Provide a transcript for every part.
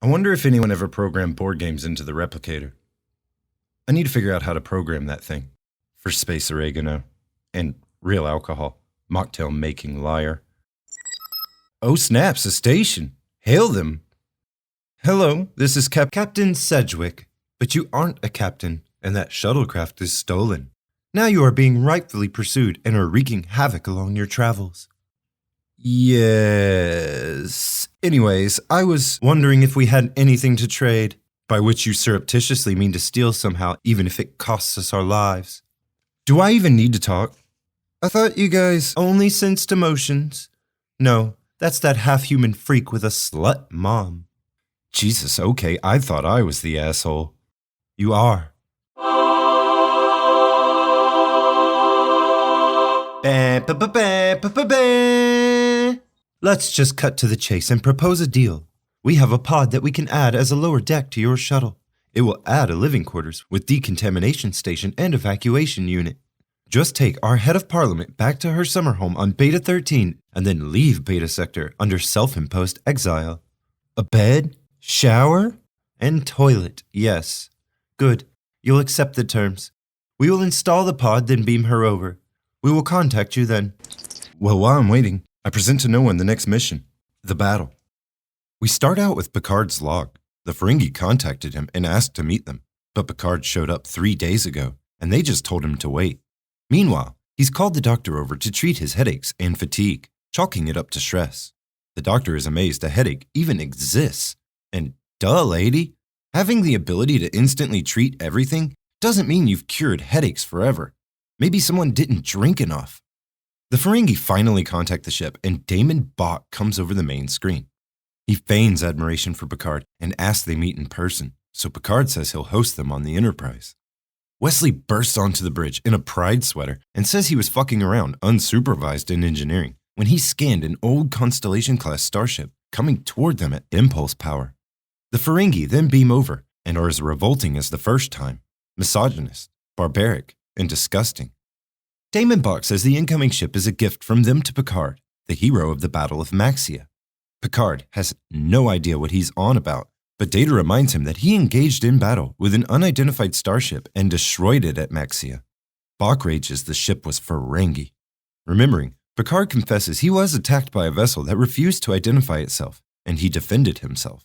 wonder if anyone ever programmed board games into the replicator. I need to figure out how to program that thing. For space oregano. And real alcohol. Mocktail making liar. Oh snaps, a station. Hail them. Hello, this is Captain Sedgwick. But you aren't a captain, and that shuttlecraft is stolen. Now you are being rightfully pursued and are wreaking havoc along your travels. Yes. Anyways, I was wondering if we had anything to trade, by which you surreptitiously mean to steal somehow, even if it costs us our lives. Do I even need to talk? I thought you guys only sensed emotions. No, that's that half-human freak with a slut mom. Jesus, okay, I thought I was the asshole. You are. Let's just cut to the chase and propose a deal. We have a pod that we can add as a lower deck to your shuttle. It will add a living quarters with decontamination station and evacuation unit. Just take our head of parliament back to her summer home on Beta 13 and then leave Beta Sector under self-imposed exile. A bed, shower, and toilet, yes. Good. You'll accept the terms. We will install the pod, then beam her over. We will contact you then. Well, while I'm waiting, I present to no one the next mission, the battle. We start out with Picard's log. The Ferengi contacted him and asked to meet them, but Picard showed up 3 days ago, and they just told him to wait. Meanwhile, he's called the doctor over to treat his headaches and fatigue, chalking it up to stress. The doctor is amazed a headache even exists. And duh, lady, having the ability to instantly treat everything doesn't mean you've cured headaches forever. Maybe someone didn't drink enough. The Ferengi finally contact the ship, and Damon Bach comes over the main screen. He feigns admiration for Picard and asks they meet in person, so Picard says he'll host them on the Enterprise. Wesley bursts onto the bridge in a pride sweater and says he was fucking around unsupervised in engineering when he scanned an old Constellation-class starship coming toward them at impulse power. The Ferengi then beam over and are as revolting as the first time, misogynist, barbaric, and disgusting. Damon Bach says the incoming ship is a gift from them to Picard, the hero of the Battle of Maxia. Picard has no idea what he's on about, but Data reminds him that he engaged in battle with an unidentified starship and destroyed it at Maxia. Bach rages the ship was Ferengi. Remembering, Picard confesses he was attacked by a vessel that refused to identify itself, and he defended himself.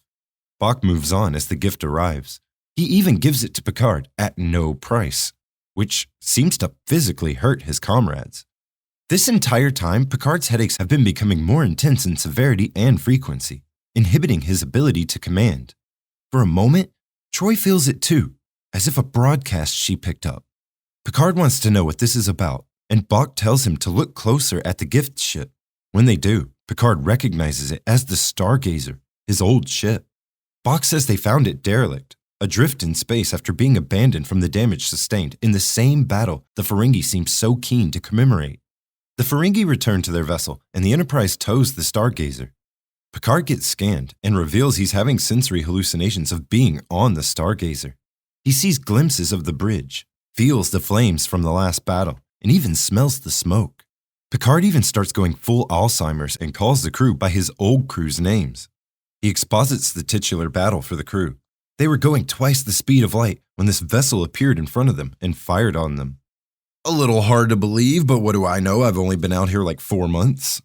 Bach moves on as the gift arrives. He even gives it to Picard at no price, which seems to physically hurt his comrades. This entire time, Picard's headaches have been becoming more intense in severity and frequency, inhibiting his ability to command. For a moment, Troy feels it too, as if a broadcast she picked up. Picard wants to know what this is about, and Bach tells him to look closer at the gift ship. When they do, Picard recognizes it as the Stargazer, his old ship. Bach says they found it derelict, adrift in space after being abandoned from the damage sustained in the same battle the Ferengi seem so keen to commemorate. The Ferengi return to their vessel, and the Enterprise tows the Stargazer. Picard gets scanned and reveals he's having sensory hallucinations of being on the Stargazer. He sees glimpses of the bridge, feels the flames from the last battle, and even smells the smoke. Picard even starts going full Alzheimer's and calls the crew by his old crew's names. He exposits the titular battle for the crew. They were going twice the speed of light when this vessel appeared in front of them and fired on them. A little hard to believe, but what do I know? I've only been out here like 4 months.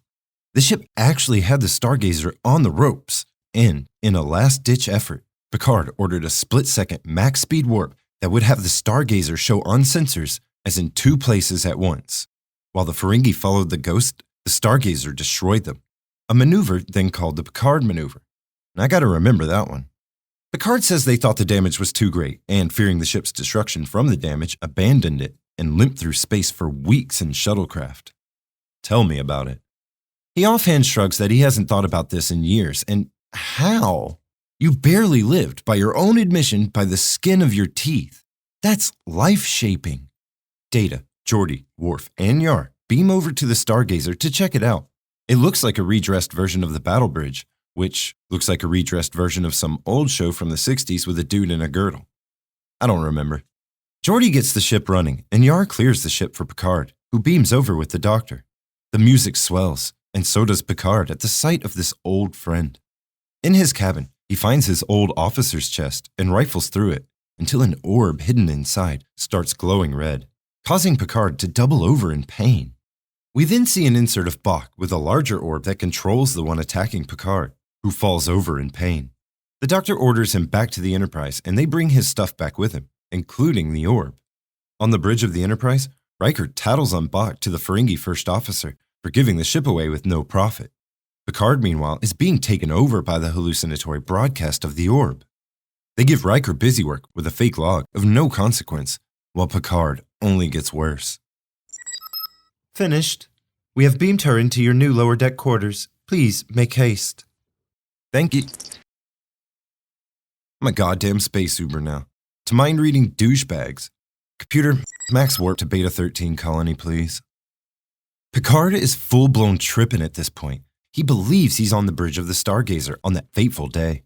The ship actually had the Stargazer on the ropes, and in a last-ditch effort, Picard ordered a split-second max-speed warp that would have the Stargazer show on sensors as in 2 places at once. While the Ferengi followed the ghost, the Stargazer destroyed them. A maneuver then called the Picard maneuver. And I gotta remember that one. Picard says they thought the damage was too great, and fearing the ship's destruction from the damage, abandoned it and limped through space for weeks in shuttlecraft. Tell me about it. He offhand shrugs that he hasn't thought about this in years, and how? You barely lived, by your own admission, by the skin of your teeth. That's life-shaping. Data, Geordi, Worf, and Yar beam over to the Stargazer to check it out. It looks like a redressed version of the Battle Bridge, which looks like a redressed version of some old show from the 60s with a dude in a girdle. I don't remember. Geordi gets the ship running, and Yar clears the ship for Picard, who beams over with the doctor. The music swells, and so does Picard at the sight of this old friend. In his cabin, He finds his old officer's chest and rifles through it until an orb hidden inside starts glowing red, causing Picard to double over in pain. We then see an insert of Bach with a larger orb that controls the one attacking Picard, who falls over in pain. The doctor orders him back to the Enterprise and they bring his stuff back with him, including the orb. On the bridge of the Enterprise, Riker tattles on Bach to the Ferengi first officer for giving the ship away with no profit. Picard, meanwhile, is being taken over by the hallucinatory broadcast of the orb. They give Riker busy work with a fake log of no consequence, while Picard only gets worse. Finished. We have beamed her into your new lower deck quarters. Please make haste. Thank you. I'm a goddamn space uber now. To mind-reading douchebags. Computer, max warp to Beta 13 colony, please. Picard is full-blown tripping at this point. He believes he's on the bridge of the Stargazer on that fateful day.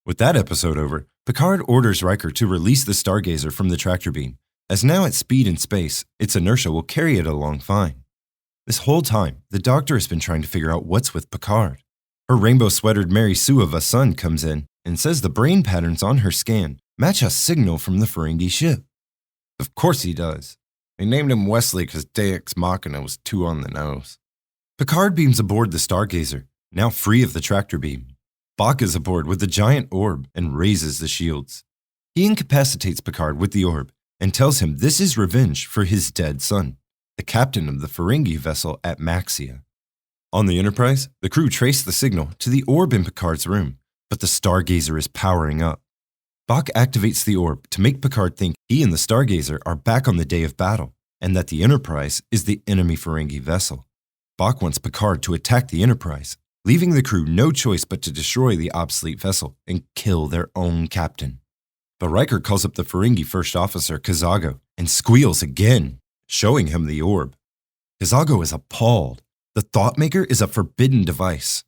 With that episode over, Picard orders Riker to release the Stargazer from the tractor beam, as now at speed in space, its inertia will carry it along fine. This whole time, the Doctor has been trying to figure out what's with Picard. Her rainbow-sweatered Mary Sue of a son comes in and says the brain patterns on her scan match a signal from the Ferengi ship. Of course he does. They named him Wesley because Deus Machina was too on the nose. Picard beams aboard the Stargazer, now free of the tractor beam. Bach is aboard with the giant orb and raises the shields. He incapacitates Picard with the orb and tells him this is revenge for his dead son, the captain of the Ferengi vessel at Maxia. On the Enterprise, the crew trace the signal to the orb in Picard's room, but the Stargazer is powering up. Bach activates the orb to make Picard think he and the Stargazer are back on the day of battle, and that the Enterprise is the enemy Ferengi vessel. Bach wants Picard to attack the Enterprise, leaving the crew no choice but to destroy the obsolete vessel and kill their own captain. But Riker calls up the Ferengi first officer, Kazago, and squeals again, showing him the orb. Kazago is appalled. The Thoughtmaker is a forbidden device.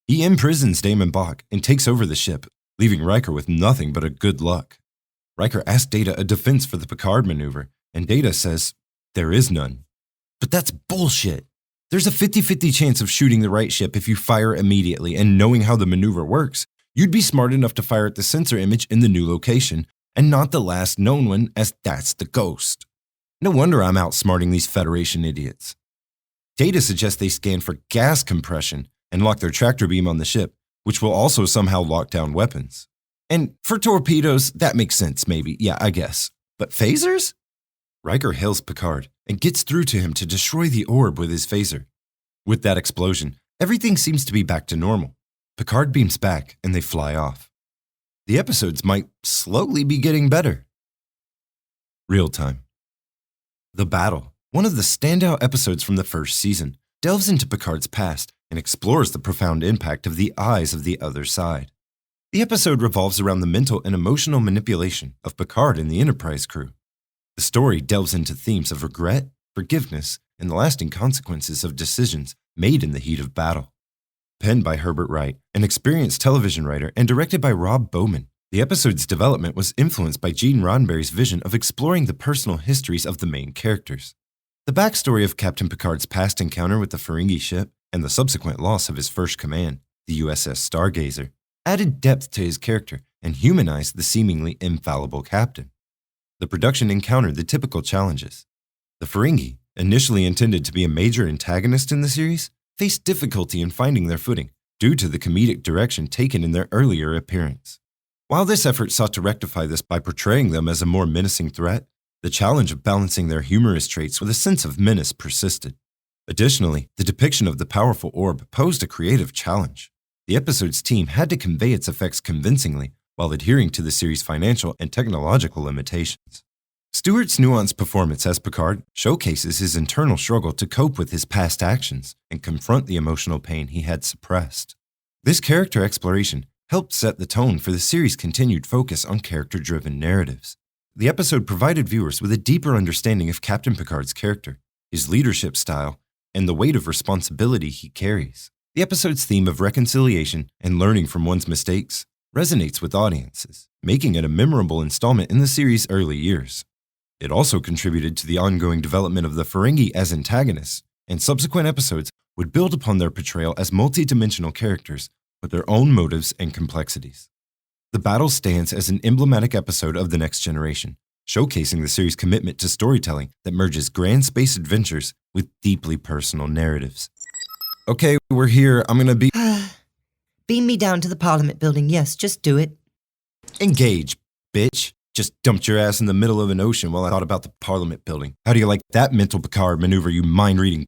He imprisons Damon Bach and takes over the ship, leaving Riker with nothing but a good luck. Riker asks Data a defense for the Picard maneuver, and Data says, there is none. But that's bullshit. There's a 50-50 chance of shooting the right ship if you fire immediately, and knowing how the maneuver works, you'd be smart enough to fire at the sensor image in the new location, and not the last known one, as that's the ghost. No wonder I'm outsmarting these Federation idiots. Data suggests they scan for gas compression and lock their tractor beam on the ship, which will also somehow lock down weapons. And for torpedoes, that makes sense maybe, yeah, I guess. But phasers? Riker hails Picard and gets through to him to destroy the orb with his phaser. With that explosion, everything seems to be back to normal. Picard beams back and they fly off. The episodes might slowly be getting better. Real time. The Battle, one of the standout episodes from the first season, delves into Picard's past and explores the profound impact of the eyes of the other side. The episode revolves around the mental and emotional manipulation of Picard and the Enterprise crew. The story delves into themes of regret, forgiveness, and the lasting consequences of decisions made in the heat of battle. Penned by Herbert Wright, an experienced television writer, and directed by Rob Bowman, the episode's development was influenced by Gene Roddenberry's vision of exploring the personal histories of the main characters. The backstory of Captain Picard's past encounter with the Ferengi ship and the subsequent loss of his first command, the USS Stargazer, added depth to his character and humanized the seemingly infallible captain. The production encountered the typical challenges. The Ferengi, initially intended to be a major antagonist in the series, faced difficulty in finding their footing due to the comedic direction taken in their earlier appearance. While this effort sought to rectify this by portraying them as a more menacing threat, the challenge of balancing their humorous traits with a sense of menace persisted. Additionally, the depiction of the powerful orb posed a creative challenge. The episode's team had to convey its effects convincingly while adhering to the series' financial and technological limitations. Stewart's nuanced performance as Picard showcases his internal struggle to cope with his past actions and confront the emotional pain he had suppressed. This character exploration helped set the tone for the series' continued focus on character-driven narratives. The episode provided viewers with a deeper understanding of Captain Picard's character, his leadership style, and the weight of responsibility he carries. The episode's theme of reconciliation and learning from one's mistakes resonates with audiences, making it a memorable installment in the series' early years. It also contributed to the ongoing development of the Ferengi as antagonists, and subsequent episodes would build upon their portrayal as multi-dimensional characters with their own motives and complexities. The battle stands as an emblematic episode of The Next Generation, showcasing the series' commitment to storytelling that merges grand space adventures with deeply personal narratives. Okay, we're here. I'm gonna be... Beam me down to the Parliament building. Yes, just do it. Engage, bitch. Just dumped your ass in the middle of an ocean while I thought about the Parliament building. How do you like that mental Picard maneuver, you mind-reading